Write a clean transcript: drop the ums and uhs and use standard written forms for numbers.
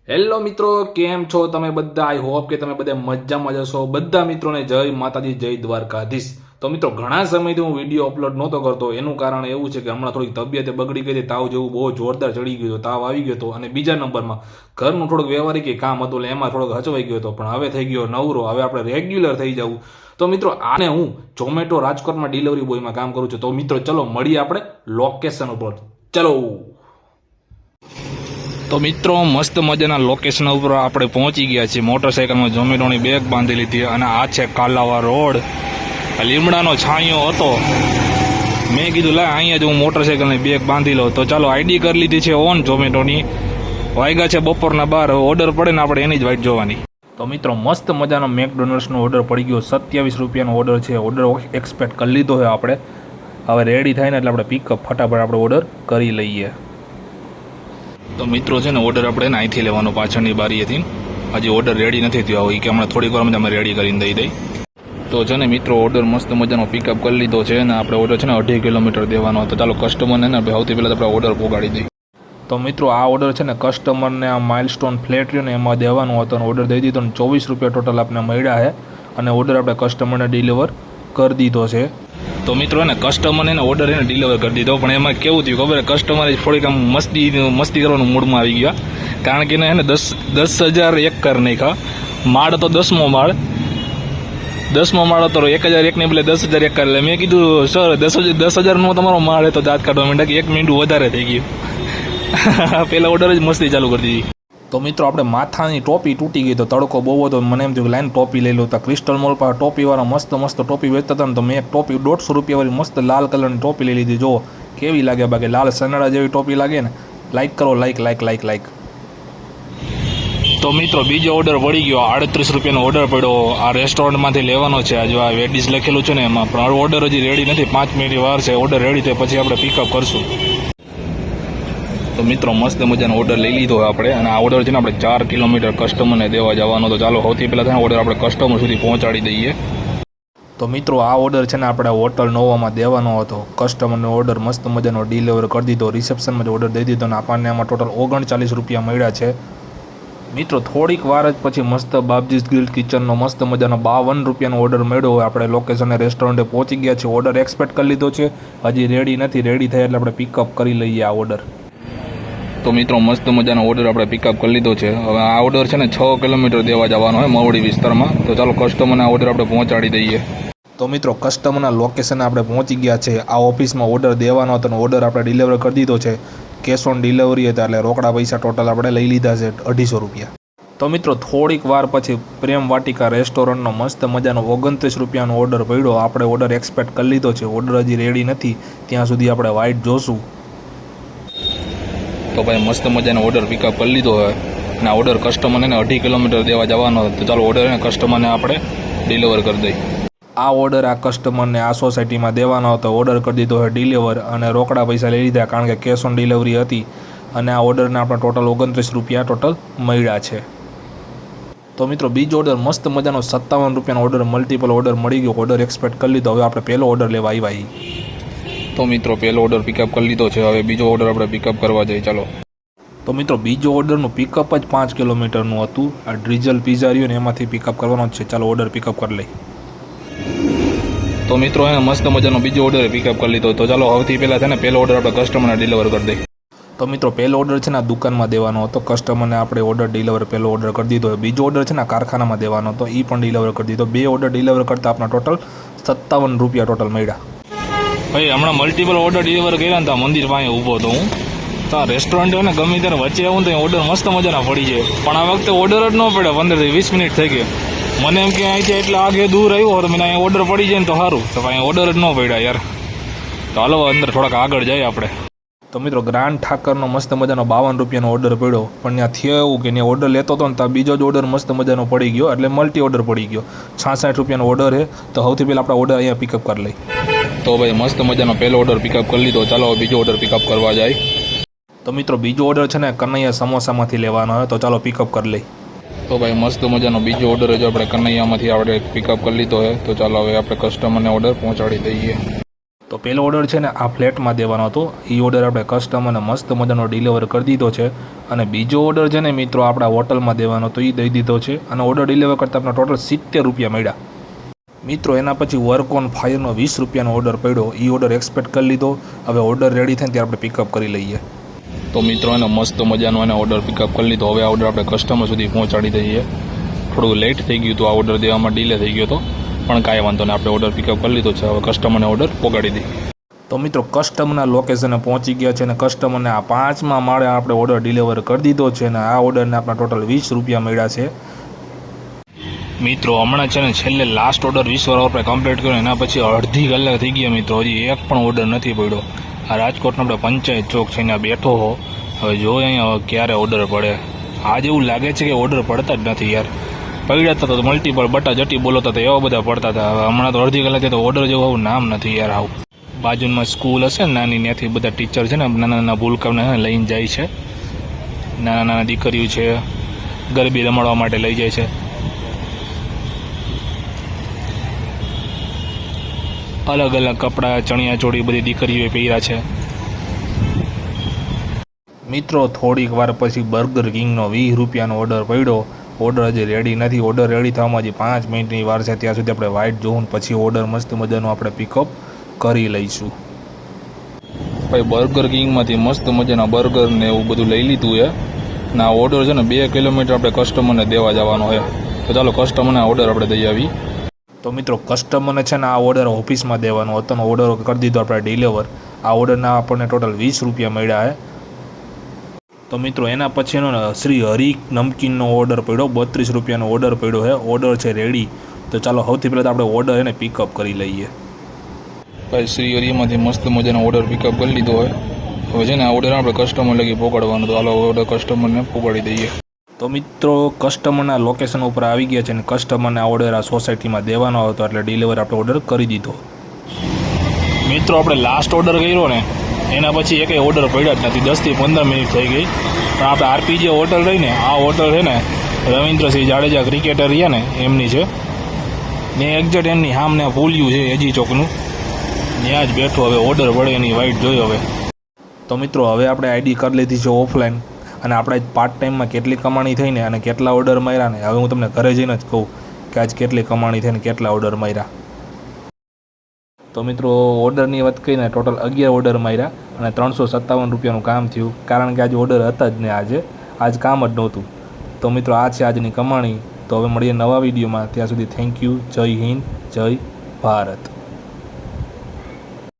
Hello મિત્રો, કેમ છો તમે બધા? આઈ હોપ કે તમે બધા મજામાં જશો. બધા મિત્રોને જય માતાજી, જય દ્વારકાધીશ. તો મિત્રો, ઘણા સમયથી હું વિડીયો અપલોડ નહોતો કરતો. એનું કારણ એવું છે કે હમણાં થોડીક તબિયત બગડી ગઈ હતી. તાવ જેવું બહુ જોરદાર ચડી ગયું હતું, તાવ આવી ગયો હતો. અને બીજા નંબરમાં ઘરનું થોડુંક વ્યવહારિક કામ હતું, એટલે એમાં થોડોક હચવાઈ ગયો હતો. પણ હવે થઈ ગયો નવરો, હવે આપણે રેગ્યુલર થઈ જવું. તો મિત્રો, આને હું ઝોમેટો રાજકોટમાં ડિલિવરી બોયમાં કામ કરું છું. તો મિત્રો, ચલો મળીએ આપણે લોકેશન ઉપર. ચલો. તો મિત્રો, મસ્ત મજાના લોકેશન ઉપર આપણે પહોંચી ગયા છીએ. મોટરસાઇકલમાં ઝોમેટોની બેગ બાંધી લીધી અને આ છે કાલાવા રોડ. લીમડાનો છાંયો હતો, મેં કીધું લા અહીંયા જ હું મોટરસાઇકલની બેગ બાંધી લઉં. તો ચાલો, આઈડી કરી લીધી છે ઓન ઝોમેટોની. વાગ્યા છે બપોરના 12. ઓર્ડર પડે ને આપણે એની જ વાઇટ જોવાની. તો મિત્રો, મસ્ત મજાનો મેકડોનલ્ડ્સનો ઓર્ડર પડી ગયો. 27 રૂપિયાનો ઓર્ડર છે. ઓર્ડર એક્સપેક્ટ કરી લીધો છે આપણે. હવે રેડી થાય ને એટલે આપણે પિકઅપ ફટાફટ આપણે ઓર્ડર કરી લઈએ. તો મિત્રો છે ને, ઓર્ડર આપણે અહીંથી લેવાનો પાછળની બારીએથી. હજી ઓર્ડર રેડી નથી થયો, કે હમણાં થોડીક વારમાં અમે રેડી કરીને દઈ દઈ. તો છે ને મિત્રો, ઓર્ડર મસ્ત મજાનો પિકઅપ કરી લીધો છે અને આપણે ઓર્ડર છે ને 2.5 કિલોમીટર દેવાનો હતો. ચાલો કસ્ટમરને ને સૌથી પહેલાં આપણે ઓર્ડર પહોંચાડી દઈએ. તો મિત્રો, આ ઓર્ડર છે ને કસ્ટમરને આ માઇલસ્ટોન ફ્લેટ રહ્યું ને એમાં દેવાનો હતો અને ઓર્ડર દઈ દીધો અને 24 રૂપિયા ટોટલ આપણે મળ્યા છે અને ઓર્ડર આપણે કસ્ટમરને ડિલિવર કરી દીધો છે. તો મિત્રો ને, કસ્ટમરને ઓર્ડર એને ડિલિવર કરી દીધો. પણ એમાં કેવું થયું ખબર? કસ્ટમરે થોડીક આમ મસ્તી કરવાનું મૂડમાં આવી ગયા. કારણ કે એને 10,000 એક કરી નાખ્યા. માળ હતો 10મો માળ. 10મો માળ હતો, 1,001 ને બદલે 10,000 એક કરી. મેં કીધું સર 10,000નો તમારો માળ હતો, દાંત કાઢવા માંડ્યા કે 1 મિનિટ વધારે થઈ ગયું. પેલા ઓર્ડર જ મસ્તી ચાલુ કરી દીધી. તો મિત્રો, આપણે માથાની ટોપી તૂટી ગઈ. તો તડકો બહુ હતો, મને એમ થયું કે લાઈન ટોપી લઈ લો. તો ક્રિસ્ટલ મોલ પર ટોપીવાળા મસ્ત ટોપી વેચતા હતા ને, તો મેં એક ટોપી 150 રૂપિયાવાળી મસ્ત લાલ કલરની ટોપી લઈ લીધી. જો કેવી લાગે, બાકી લાલ સનાડા જેવી ટોપી લાગે ને. લાઈક કરો, લાઈક. તો મિત્રો, બીજો ઓર્ડર પડી ગયો. 38 રૂપિયાનો ઓર્ડર પડ્યો. આ રેસ્ટોરન્ટમાંથી લેવાનો છે. આજે આ વેડીઝ લખેલું છે ને એમાં, પણ ઓર્ડર હજી રેડી નથી. 5 મિનિટ વાર છે. ઓર્ડર રેડી થાય પછી આપણે પિકઅપ કરશું. તો મિત્રો, મસ્ત મજાનો ઓર્ડર લઈ લીધો આપણે અને આ ઓર્ડર છે ને આપણે 4 કિલોમીટર કસ્ટમરને દેવા જવાનો. તો ચાલો સૌથી પહેલાં છે ને ઓર્ડર આપણે કસ્ટમર સુધી પહોંચાડી દઈએ. તો મિત્રો, આ ઓર્ડર છે ને આપણે હોટલ નોવામાં દેવાનો હતો. કસ્ટમરનો ઓર્ડર મસ્ત મજાનો ડિલિવર કરી દીધો. રિસેપ્શનમાં જ ઓર્ડર દઈ દીધો અને આપણને આમાં ટોટલ 39 રૂપિયા મળ્યા છે. મિત્રો, થોડીક વાર જ પછી મસ્ત બાપજીસ ગ્રીલ કિચનનો મસ્ત મજાનો 52 રૂપિયાનો ઓર્ડર મળ્યો. આપણે લોકેશને રેસ્ટોરન્ટે પહોંચી ગયા છે. ઓર્ડર એક્સપેક્ટ કરી લીધો છે, હજી રેડી નથી. રેડી થાય એટલે આપણે પિકઅપ કરી લઈએ આ ઓર્ડર. તો મિત્રો, મસ્ત મજાનો ઓર્ડર આપણે પિકઅપ કરી લીધો છે. હવે આ ઓર્ડર છે ને 6 કિલોમીટર દેવા જવાનો હોય મવડી વિસ્તારમાં. તો ચાલો કસ્ટમરને આ ઓર્ડર આપણે પહોંચાડી દઈએ. તો મિત્રો, કસ્ટમરના લોકેશને આપણે પહોંચી ગયા છે. આ ઓફિસમાં ઓર્ડર દેવાનો હતો અને ઓર્ડર આપણે ડિલિવર કરી દીધો છે. કેશ ઓન ડિલિવરી હતા એટલે રોકડા પૈસા ટોટલ આપણે લઈ લીધા છે 250 રૂપિયા. તો મિત્રો, થોડીક વાર પછી પ્રેમ વાટિકા રેસ્ટોરન્ટનો મસ્ત મજાનો 29 રૂપિયાનો ઓર્ડર પડ્યો. આપણે ઓર્ડર એક્સપેક્ટ કરી લીધો છે. ઓર્ડર હજી રેડી નથી, ત્યાં સુધી આપણે વાઇટ જોશું. તો ભાઈ, મસ્ત મજાનો ઓર્ડર પિકઅપ કરી લીધો હોય અને આ ઓર્ડર કસ્ટમરને 2.5 કિલોમીટર દેવા જવાનો. તો ચાલો ઓર્ડર એને કસ્ટમરને આપણે ડિલિવર કરી દઈએ. આ ઓર્ડર આ કસ્ટમરને આ સોસાયટીમાં દેવાનો હતો. ઓર્ડર કરી દીધો હોય ડિલિવર અને રોકડા પૈસા લઈ લીધા કારણ કે કેશ ઓન ડિલિવરી હતી. અને આ ઓર્ડરને આપણે ટોટલ 29 રૂપિયા ટોટલ મળ્યા છે. તો મિત્રો, બીજો ઓર્ડર મસ્ત મજાનો 57 રૂપિયાનો ઓર્ડર મલ્ટિપલ ઓર્ડર મળી ગયો. ઓર્ડર એક્સપેક્ટ કરી લીધો. હવે આપણે પહેલો ઓર્ડર લેવા આવ્યા. તો મિત્રો, પહેલો ઓર્ડર પિકઅપ કરી લીધો છે. હવે બીજો ઓર્ડર આપણે પિકઅપ કરવા જઈએ. ચાલો. તો મિત્રો, બીજો ઓર્ડરનું પિકઅપ જ 5 કિલોમીટરનું હતું. આ ડ્રીઝલ પિઝા રહ્યું ને એમાંથી પિકઅપ કરવાનો જ છે. ચાલો ઓર્ડર પિકઅપ કરી લઈ. તો મિત્રો, એને મસ્ત મજાનો બીજો ઓર્ડર પિકઅપ કરી લીધો. તો ચાલો સૌથી પહેલાં છે ને પહેલો ઓર્ડર આપણે કસ્ટમરને ડિલિવર કરી દઈએ. તો મિત્રો, પહેલો ઓર્ડર છે ને આ દુકાનમાં દેવાનો હતો. કસ્ટમરને આપણે ઓર્ડર ડિલિવર પહેલો ઓર્ડર કરી દીધો. બીજો ઓર્ડર છે ને કારખાનામાં દેવાનો હતો, એ પણ ડિલિવર કરી દીધો. 2 ઓર્ડર ડિલિવર કરતાં આપણા ટોટલ 57 રૂપિયા ટોટલ મળ્યા. ભાઈ, હમણાં મલ્ટિપલ ઓર્ડર ડિલિવર કર્યા ને તો મંદિર પાસે ઊભો હતો હું. તો આ રેસ્ટોરન્ટ હોય ને ગમે ત્યારે વચ્ચે આવું તો ઓર્ડર મસ્ત મજાના પડી જાય. પણ આ વખતે ઓર્ડર જ ન પડ્યો. 15 થી 20 મિનિટ થઈ ગઈ. મને એમ કે અહીંથી એટલે આગે દૂર આવ્યો તો મને અહીંયા ઓર્ડર પડી જાય ને તો સારું. તો અહીંયા ઓર્ડર જ ન પડ્યા યાર. તો હાલો અંદર થોડાક આગળ જઈએ આપણે. તો મિત્રો, ગ્રાન્ડ ઠાકરનો મસ્ત મજાનો 52 રૂપિયાનો ઓર્ડર પડ્યો. પણ ત્યાં થયું એવું કે ત્યાં ઓર્ડર લેતો હતો ને ત્યાં બીજો જ ઓર્ડર મસ્ત મજાનો પડી ગયો. એટલે મલ્ટી ઓર્ડર પડી ગયો. 66 રૂપિયાનો ઓર્ડર છે. તો સૌથી પહેલાં આપણે ઓર્ડર અહીંયા પિકઅપ કરી લઈએ. તો ભાઈ, મસ્ત મજાનો પહેલો ઓર્ડર પિકઅપ કરી લીધો. ચાલો બીજો ઓર્ડર પિકઅપ કરવા જાય. તો મિત્રો, બીજો ઓર્ડર છે ને કનૈયા સમોસામાંથી લેવાનો હોય. તો ચાલો પિકઅપ કરી લઈએ. તો ભાઈ, મસ્ત મજાનો બીજો ઓર્ડર જો આપણે કનૈયામાંથી આપણે પિકઅપ કરી લીધો હોય. તો ચાલો હવે આપણે કસ્ટમરને ઓર્ડર પહોંચાડી દઈએ. તો પહેલો ઓર્ડર છે ને આ ફ્લેટમાં દેવાનો હતો, એ ઓર્ડર આપણે કસ્ટમરને મસ્ત મજાનો ડિલિવર કરી દીધો છે. અને બીજો ઓર્ડર છે ને મિત્રો આપણા હોટલમાં દેવાનો હતો, એ દઈ દીધો છે. અને ઓર્ડર ડિલિવર કરતાં આપણે ટોટલ 70 રૂપિયા મળ્યા. મિત્રો એના પછી વર્ક ઓન ફાયરનો 20 રૂપિયાનો ઓર્ડર પડ્યો, એ ઓર્ડર એક્સપેક્ટ કરી લીધો. હવે ઓર્ડર રેડી થાય ત્યારે આપણે પિકઅપ કરી લઈએ. તો મિત્રો એને મસ્ત મજાનો એને ઓર્ડર પિકઅપ કરી લીધો. હવે આ ઓર્ડર આપણે કસ્ટમર સુધી પહોંચાડી દઈએ. થોડું લેટ થઈ ગયું હતું, આ ઓર્ડર દેવામાં ડીલે થઈ ગયો હતો, પણ કાંઈ વાંધો નહીં, આપણે ઓર્ડર પિકઅપ કરી લીધો છે. હવે કસ્ટમરને ઓર્ડર પહોંચાડી દઈએ. તો મિત્રો કસ્ટમરના લોકેશને પહોંચી ગયા છે અને કસ્ટમરને આ 5મા માળે આપણે ઓર્ડર ડિલિવર કરી દીધો છે. અને આ ઓર્ડરને આપણા ટોટલ 20 રૂપિયા મળ્યા છે. મિત્રો હમણાં છે ને છેલ્લે લાસ્ટ ઓર્ડર 20 વાર આપણે કમ્પ્લીટ કર્યો, એના પછી અડધી કલાક થઈ ગયા મિત્રો, હજી એક પણ ઓર્ડર નથી પડ્યો. આ રાજકોટનો આપણે પંચાયત ચોક છે અહીંયા બેઠો હો. હવે જો અહીંયા ક્યારે ઓર્ડર પડે. આજ એવું લાગે છે કે ઓર્ડર પડતા જ નથી યાર. પડ્યા હતા તો મલ્ટિપલ બટા જટી બોલતા હતા, એવા બધા પડતા હતા. હવે હમણાં તો અડધી કલાકે તો ઓર્ડર જેવું આવું નામ નથી યાર. આવું બાજુમાં સ્કૂલ હશે ને નાની, ત્યાંથી બધા ટીચર છે ને નાના નાના ભૂલકાઓને લઈને જાય છે. નાના નાના દીકરીઓ છે, ગરબી રમાડવા માટે લઈ જાય છે. અલગ અલગ કપડાં, ચણિયા ચોળી બધી દીકરીઓએ પહેર્યા છે. મિત્રો થોડીક વાર પછી બર્ગર કિંગનો 20 રૂપિયાનો ઓર્ડર પડ્યો. ઓર્ડર હજી રેડી નથી, ઓર્ડર રેડી થવામાં હજી 5 મિનિટની વાર છે. ત્યાં સુધી આપણે વાઇટ જોવું, પછી ઓર્ડર મસ્ત મજાનો આપણે પિકઅપ કરી લઈશું. ભાઈ બર્ગર કિંગમાંથી મસ્ત મજાના બર્ગર ને એવું બધું લઈ લીધું છે. ને આ ઓર્ડર છે ને 2 કિલોમીટર આપણે કસ્ટમરને દેવા જવાનો છે. તો ચાલો કસ્ટમરને ઓર્ડર આપણે દઈ આવી. તો મિત્રો કસ્ટમરને છે ને આ ઓર્ડર ઓફિસમાં દેવાનો હતો ને ઓર્ડર કરી દીધો આપણે ડિલિવર. આ ઓર્ડરના આપણને ટોટલ 20 રૂપિયા મળ્યા છે. તો મિત્રો એના પછીનો શ્રી હરી નમકીનનો ઓર્ડર પડ્યો, 32 રૂપિયાનો ઓર્ડર પડ્યો છે. ઓર્ડર છે રેડી. તો ચાલો સૌથી પહેલાં તો આપણે ઓર્ડર એને પિકઅપ કરી લઈએ. ભાઈ શ્રી હરિમાંથી મસ્ત મજાનો ઓર્ડર પિકઅપ કરી લીધો હોય. હવે છે ને આ ઓર્ડર આપણે કસ્ટમર લગી પહોંચાડવાનો, તો હાલો ઓર્ડર કસ્ટમરને પહોંચાડી દઈએ. તો મિત્રો કસ્ટમરના લોકેશન ઉપર આવી ગયા છે અને કસ્ટમરને આ ઓર્ડર આ સોસાયટીમાં દેવાનો હતો, એટલે ડિલિવર આપણે ઓર્ડર કરી દીધો. મિત્રો આપણે લાસ્ટ ઓર્ડર કર્યો ને એના પછી એકેય ઓર્ડર પડ્યા જ નથી. 10 થી 15 મિનિટ થઈ ગઈ. પણ આપણે આરપીજે હોટલ રહી ને, આ હોટલ છે ને રવિન્દ્રસિંહ જાડેજા ક્રિકેટર રહ્યા ને એમની છે ને, એક્ઝેક્ટ એમની સામે ભૂલ્યું છે એજી ચોકનું, ત્યાં જ બેઠો. હવે ઓર્ડર પડે એની વાઇટ જોઈ. હવે તો મિત્રો હવે આપણે આઈડી કરી લીધી છે ઓફલાઈન, અને આપણે પાર્ટ ટાઈમમાં કેટલી કમાણી થઈને અને કેટલા ઓર્ડર માર્યા ને હવે હું તમને ઘરે જઈને જ કહું કે આજ કેટલી કમાણી થઈને કેટલા ઓર્ડર માર્યા. તો મિત્રો ઓર્ડરની વાત કરીને ટોટલ 11 ઓર્ડર માર્યા અને 357 રૂપિયાનું કામ થયું, કારણ કે આજે ઓર્ડર હતા જ ને, આજ કામ જ નહોતું. તો મિત્રો આ છે આજની કમાણી. તો હવે મળીએ નવા વિડીયોમાં. ત્યાં સુધી થેન્ક યુ. જય હિન્દ, જય ભારત.